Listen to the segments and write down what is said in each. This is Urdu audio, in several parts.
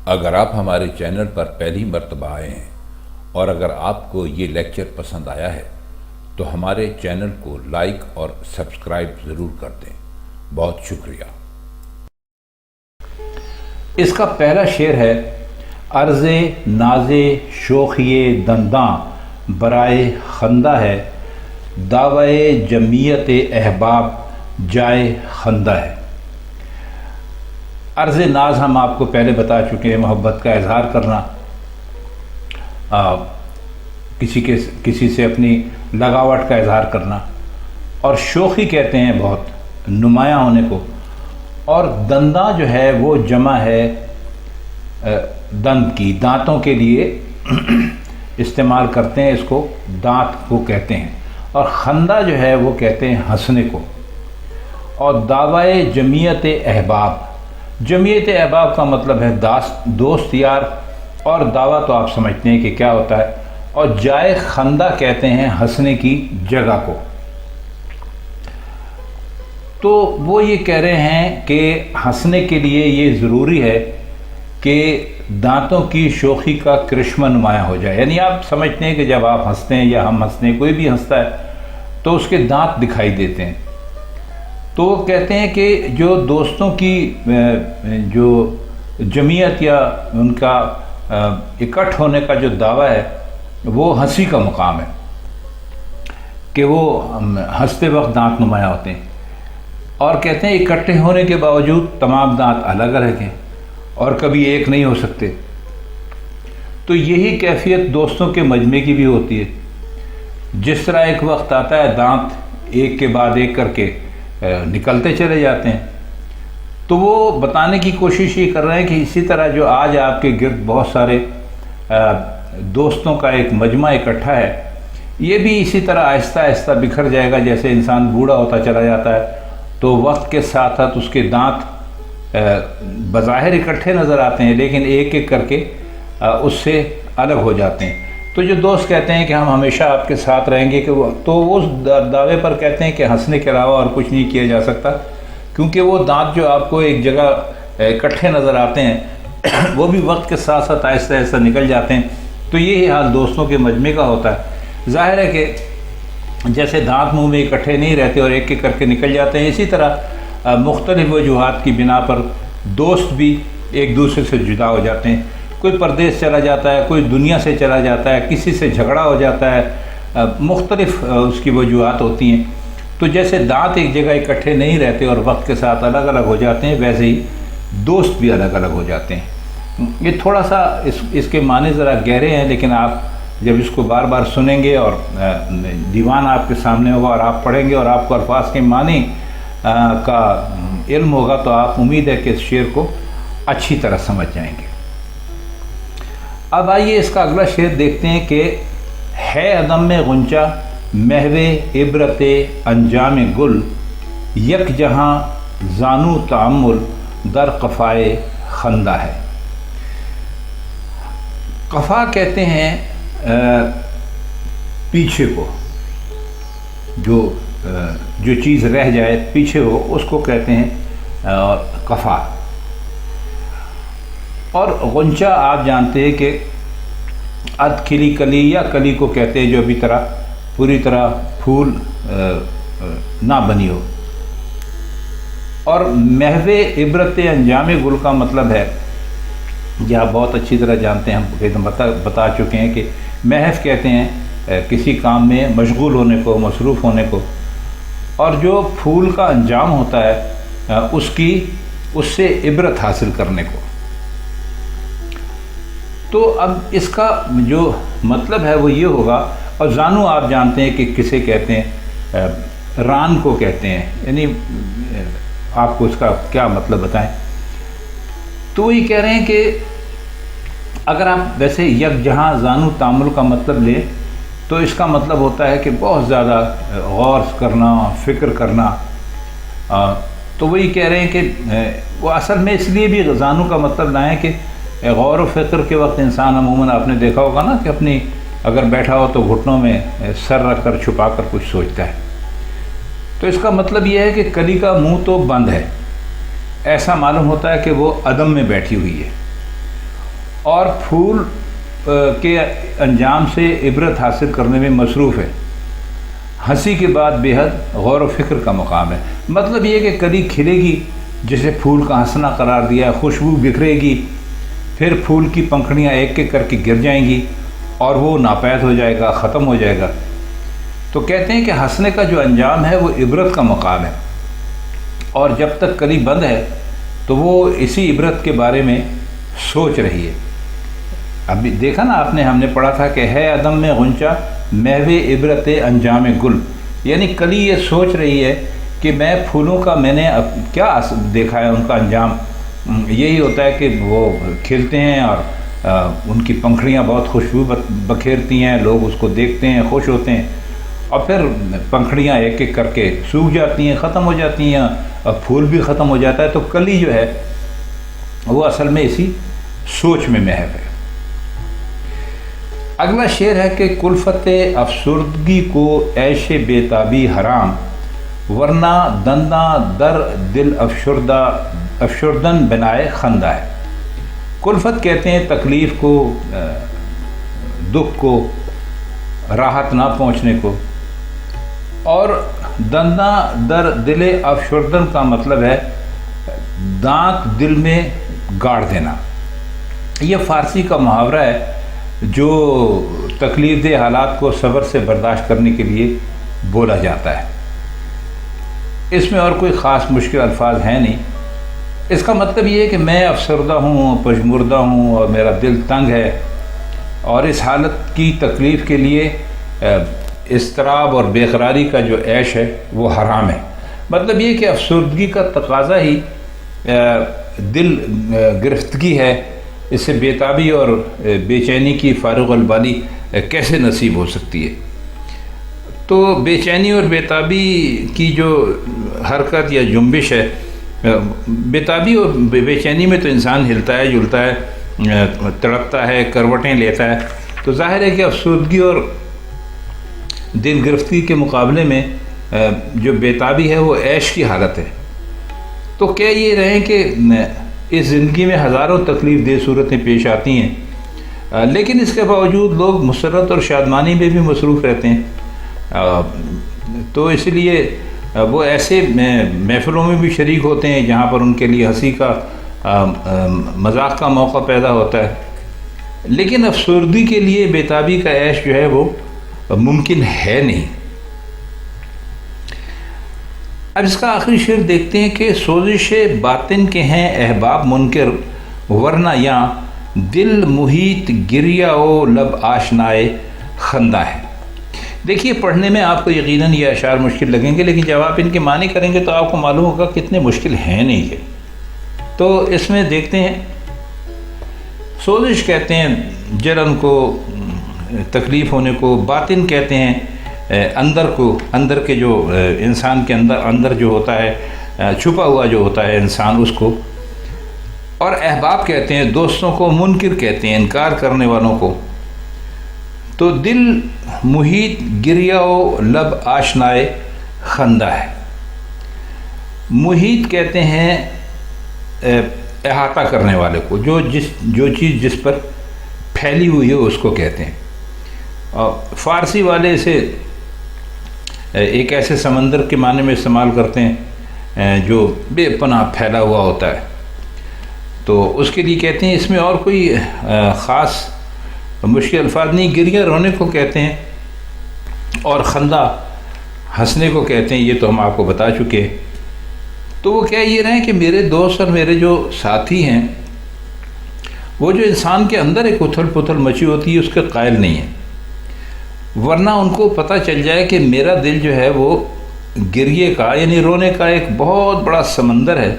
اگر آپ ہمارے چینل پر پہلی مرتبہ آئے ہیں اور اگر آپ کو یہ لیکچر پسند آیا ہے تو ہمارے چینل کو لائک اور سبسکرائب ضرور کر دیں۔ بہت شکریہ۔ اس کا پہلا شعر ہے: عرض ناز شوخی دنداں برائے خندہ ہے، دعوی جمعیت احباب جائے خندہ ہے۔ عرض ناز ہم آپ کو پہلے بتا چکے ہیں، محبت کا اظہار کرنا، کسی سے اپنی لگاوٹ کا اظہار کرنا، اور شوخی کہتے ہیں بہت نمایاں ہونے کو، اور دنداں جو ہے وہ جمع ہے دند کی، دانتوں کے لیے استعمال کرتے ہیں، اس کو دانت کو کہتے ہیں، اور خندہ جو ہے وہ کہتے ہیں ہنسنے کو، اور دعوی جمعیت احباب، جمعیت احباب کا مطلب ہے دوست یار، اور دعویٰ تو آپ سمجھتے ہیں کہ کیا ہوتا ہے، اور جائے خندہ کہتے ہیں ہنسنے کی جگہ کو۔ تو وہ یہ کہہ رہے ہیں کہ ہنسنے کے لیے یہ ضروری ہے کہ دانتوں کی شوخی کا کرشمہ نمایاں ہو جائے، یعنی آپ سمجھتے ہیں کہ جب آپ ہنستے ہیں یا ہم ہنستے ہیں، کوئی بھی ہنستا ہے تو اس کے دانت دکھائی دیتے ہیں۔ تو وہ کہتے ہیں کہ جو دوستوں کی جو جمعیت یا ان کا اکٹھ ہونے کا جو دعویٰ ہے وہ ہنسی کا مقام ہے، کہ وہ ہنستے وقت دانت نمایاں ہوتے ہیں، اور کہتے ہیں اکٹھے ہونے کے باوجود تمام دانت الگ الگ ہیں اور کبھی ایک نہیں ہو سکتے۔ تو یہی کیفیت دوستوں کے مجمع کی بھی ہوتی ہے، جس طرح ایک وقت آتا ہے دانت ایک کے بعد ایک کر کے نکلتے چلے جاتے ہیں، تو وہ بتانے کی کوشش یہ کر رہے ہیں کہ اسی طرح جو آج آپ کے گرد بہت سارے دوستوں کا ایک مجمع اکٹھا ہے، یہ بھی اسی طرح آہستہ آہستہ بکھر جائے گا۔ جیسے انسان بوڑھا ہوتا چلا جاتا ہے تو وقت کے ساتھ ساتھ اس کے دانت بظاہر اکٹھے نظر آتے ہیں، لیکن ایک ایک کر کے اس سے الگ ہو جاتے ہیں۔ تو جو دوست کہتے ہیں کہ ہم ہمیشہ آپ کے ساتھ رہیں گے، کہ تو وہ اس دعوے پر کہتے ہیں کہ ہنسنے کے علاوہ اور کچھ نہیں کیا جا سکتا، کیونکہ وہ دانت جو آپ کو ایک جگہ اکٹھے نظر آتے ہیں وہ بھی وقت کے ساتھ ساتھ آہستہ آہستہ نکل جاتے ہیں۔ تو یہی حال دوستوں کے مجمع کا ہوتا ہے۔ ظاہر ہے کہ جیسے دانت منہ میں اکٹھے نہیں رہتے اور ایک ایک کر کے نکل جاتے ہیں، اسی طرح مختلف وجوہات کی بنا پر دوست بھی ایک دوسرے سے جدا ہو جاتے ہیں۔ کوئی پردیس چلا جاتا ہے، کوئی دنیا سے چلا جاتا ہے، کسی سے جھگڑا ہو جاتا ہے، مختلف اس کی وجوہات ہوتی ہیں۔ تو جیسے دانت ایک جگہ اکٹھے نہیں رہتے اور وقت کے ساتھ الگ الگ ہو جاتے ہیں، ویسے ہی دوست بھی الگ الگ ہو جاتے ہیں۔ یہ تھوڑا سا اس کے معنی ذرا گہرے ہیں، لیکن آپ جب اس کو بار بار سنیں گے اور دیوان آپ کے سامنے ہوگا اور آپ پڑھیں گے اور آپ کو الفاظ کے معنی کا علم ہوگا، تو آپ امید ہے کہ اس شعر کو اچھی طرح سمجھ جائیں گے۔ اب آئیے اس کا اگلا شعر دیکھتے ہیں کہ ہے عدم میں غنچہ محو عبرت انجام گل، یک جہاں زانو تأمل در قفائے خندہ ہے۔ قفا کہتے ہیں پیچھے کو، جو چیز رہ جائے پیچھے ہو اس کو کہتے ہیں قفا۔ اور غنچہ آپ جانتے ہیں کہ اد کھلی کلی یا کلی کو کہتے ہیں جو ابھی پوری طرح پھول نہ بنی ہو، اور محو عبرت انجام گل کا مطلب ہے، یہ آپ بہت اچھی طرح جانتے ہیں، ہم بتا چکے ہیں کہ محو کہتے ہیں کسی کام میں مشغول ہونے کو، مصروف ہونے کو، اور جو پھول کا انجام ہوتا ہے اس سے عبرت حاصل کرنے کو۔ تو اب اس کا جو مطلب ہے وہ یہ ہوگا، اور زانو آپ جانتے ہیں کہ کسے کہتے ہیں، ران کو کہتے ہیں، یعنی آپ کو اس کا کیا مطلب بتائیں۔ تو وہ یہ کہہ رہے ہیں کہ اگر آپ ویسے یک جہاں زانو تامل کا مطلب لیں تو اس کا مطلب ہوتا ہے کہ بہت زیادہ غور کرنا، فکر کرنا۔ تو وہی کہہ رہے ہیں کہ وہ اصل میں اس لیے بھی زانو کا مطلب لائیں کہ غور و فکر کے وقت انسان عموماً آپ نے دیکھا ہوگا نا کہ اپنی اگر بیٹھا ہو تو گھٹنوں میں سر رکھ کر چھپا کر کچھ سوچتا ہے۔ تو اس کا مطلب یہ ہے کہ کلی کا منہ تو بند ہے، ایسا معلوم ہوتا ہے کہ وہ عدم میں بیٹھی ہوئی ہے، اور پھول کے انجام سے عبرت حاصل کرنے میں مصروف ہے۔ ہنسی کے بعد بے حد غور و فکر کا مقام ہے۔ مطلب یہ کہ کلی کھلے گی جسے پھول کا ہنسنا قرار دیا، خوشبو بکھرے گی، پھر پھول کی پنکھڑیاں ایک ایک کر کے گر جائیں گی اور وہ ناپید ہو جائے گا، ختم ہو جائے گا۔ تو کہتے ہیں کہ ہنسنے کا جو انجام ہے وہ عبرت کا مقام ہے، اور جب تک کلی بند ہے تو وہ اسی عبرت کے بارے میں سوچ رہی ہے۔ ابھی دیکھا نا آپ نے، ہم نے پڑھا تھا کہ ہے عدم میں غنچہ محو عبرت انجام گل، یعنی کلی یہ سوچ رہی ہے کہ میں پھولوں کا میں نے اب کیا دیکھا ہے، ان کا انجام یہی ہوتا ہے کہ وہ کھلتے ہیں اور ان کی پنکھڑیاں بہت خوشبو بکھیرتی ہیں، لوگ اس کو دیکھتے ہیں، خوش ہوتے ہیں، اور پھر پنکھڑیاں ایک ایک کر کے سوکھ جاتی ہیں، ختم ہو جاتی ہیں، اور پھول بھی ختم ہو جاتا ہے۔ تو کلی جو ہے وہ اصل میں اسی سوچ میں محو ہے۔ اگلا شعر ہے کہ کلفت افسردگی کو عیش بےتابی حرام، ورنہ دنداں در دل افشردن بنائے خندہ ہے۔ کلفت کہتے ہیں تکلیف کو، دکھ کو، راحت نہ پہنچنے کو، اور دنداں در دل افشردن کا مطلب ہے دانت دل میں گاڑ دینا۔ یہ فارسی کا محاورہ ہے جو تکلیف دہ حالات کو صبر سے برداشت کرنے کے لیے بولا جاتا ہے۔ اس میں اور کوئی خاص مشکل الفاظ ہیں نہیں۔ اس کا مطلب یہ ہے کہ میں افسردہ ہوں، پژمردہ ہوں، اور میرا دل تنگ ہے، اور اس حالت کی تکلیف کے لیے اضطراب اور بے قراری کا جو عیش ہے وہ حرام ہے۔ مطلب یہ کہ افسردگی کا تقاضا ہی دل گرفتگی ہے، اس سے بےتابی اور بے چینی کی فارغ البالی کیسے نصیب ہو سکتی ہے؟ تو بے چینی اور بےتابی کی جو حرکت یا جنبش ہے، بےتابی اور بے چینی میں تو انسان ہلتا ہے، جلتا ہے، تڑپتا ہے، کروٹیں لیتا ہے۔ تو ظاہر ہے کہ افسردگی اور دل گرفتگی کے مقابلے میں جو بےتابی ہے وہ عیش کی حالت ہے۔ تو کہہ یہ رہے کہ اس زندگی میں ہزاروں تکلیف دہ صورتیں پیش آتی ہیں، لیکن اس کے باوجود لوگ مسرت اور شادمانی میں بھی مصروف رہتے ہیں۔ تو اس لیے وہ ایسے محفلوں میں بھی شریک ہوتے ہیں جہاں پر ان کے لیے ہنسی کا، مذاق کا موقع پیدا ہوتا ہے، لیکن افسردگی کے لیے بےتابی کا عیش جو ہے وہ ممکن ہے نہیں۔ اب اس کا آخری شعر دیکھتے ہیں کہ سوزش باطن کے ہیں احباب منکر، ورنہ یہاں دل محیط گریہ و لب آشنائے خندہ ہے۔ دیکھیے پڑھنے میں آپ کو یقیناً یہ اشعار مشکل لگیں گے، لیکن جب آپ ان کے معنی کریں گے تو آپ کو معلوم ہوگا کتنے مشکل ہیں نہیں یہ۔ تو اس میں دیکھتے ہیں، سوزش کہتے ہیں جلن کو، تکلیف ہونے کو، باطن کہتے ہیں اندر کو، اندر کے جو انسان کے اندر جو ہوتا ہے، چھپا ہوا جو ہوتا ہے انسان، اس کو، اور احباب کہتے ہیں دوستوں کو، منکر کہتے ہیں انکار کرنے والوں کو۔ تو دل محیط گریہ و لب آشنائے خندہ ہے۔ محیط کہتے ہیں احاطہ کرنے والے کو، جو چیز جس پر پھیلی ہوئی ہے اس کو کہتے ہیں۔ اور فارسی والے اسے ایک ایسے سمندر کے معنی میں استعمال کرتے ہیں جو بے پناہ پھیلا ہوا ہوتا ہے، تو اس کے لیے کہتے ہیں۔ اس میں اور کوئی خاص مشکل الفاظ نہیں۔ گریہ رونے کو کہتے ہیں، اور خندہ ہنسنے کو کہتے ہیں، یہ تو ہم آپ کو بتا چکے ہیں۔ تو وہ کہہ یہ رہے ہیں کہ میرے دوست اور میرے جو ساتھی ہیں وہ جو انسان کے اندر ایک اتھل پتھل مچی ہوتی ہے اس کے قائل نہیں ہیں، ورنہ ان کو پتہ چل جائے کہ میرا دل جو ہے وہ گریے کا، یعنی رونے کا ایک بہت بڑا سمندر ہے،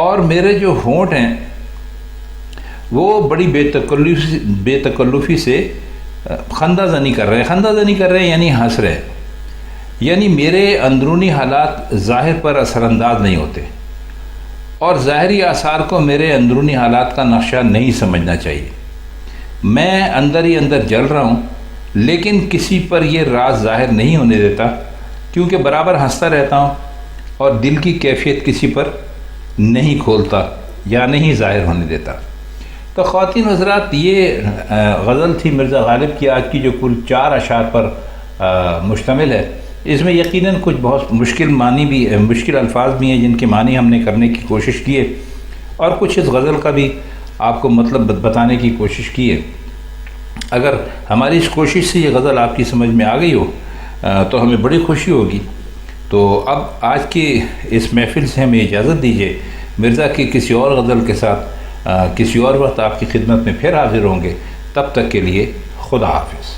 اور میرے جو ہونٹ ہیں وہ بڑی بے تکلفی سے خندہ زنی کر رہے ہیں۔ خندہ زنی کر رہے ہیں یعنی ہنس رہے ہیں، یعنی میرے اندرونی حالات ظاہر پر اثر انداز نہیں ہوتے، اور ظاہری آثار کو میرے اندرونی حالات کا نقشہ نہیں سمجھنا چاہیے۔ میں اندر ہی اندر جل رہا ہوں، لیکن کسی پر یہ راز ظاہر نہیں ہونے دیتا، کیونکہ برابر ہنستا رہتا ہوں اور دل کی کیفیت کسی پر نہیں کھولتا یا نہیں ظاہر ہونے دیتا۔ تو خواتین حضرات، یہ غزل تھی مرزا غالب کی آج کی، جو کل 4 اشعار پر مشتمل ہے۔ اس میں یقیناً کچھ بہت مشکل الفاظ بھی ہیں جن کے معنی ہم نے کرنے کی کوشش کی ہے، اور کچھ اس غزل کا بھی آپ کو مطلب بتانے کی کوشش کی ہے۔ اگر ہماری اس کوشش سے یہ غزل آپ کی سمجھ میں آ گئی ہو تو ہمیں بڑی خوشی ہوگی۔ تو اب آج کی اس محفل سے ہمیں اجازت دیجیے، مرزا کی کسی اور غزل کے ساتھ کسی اور وقت آپ کی خدمت میں پھر حاضر ہوں گے۔ تب تک کے لیے خدا حافظ۔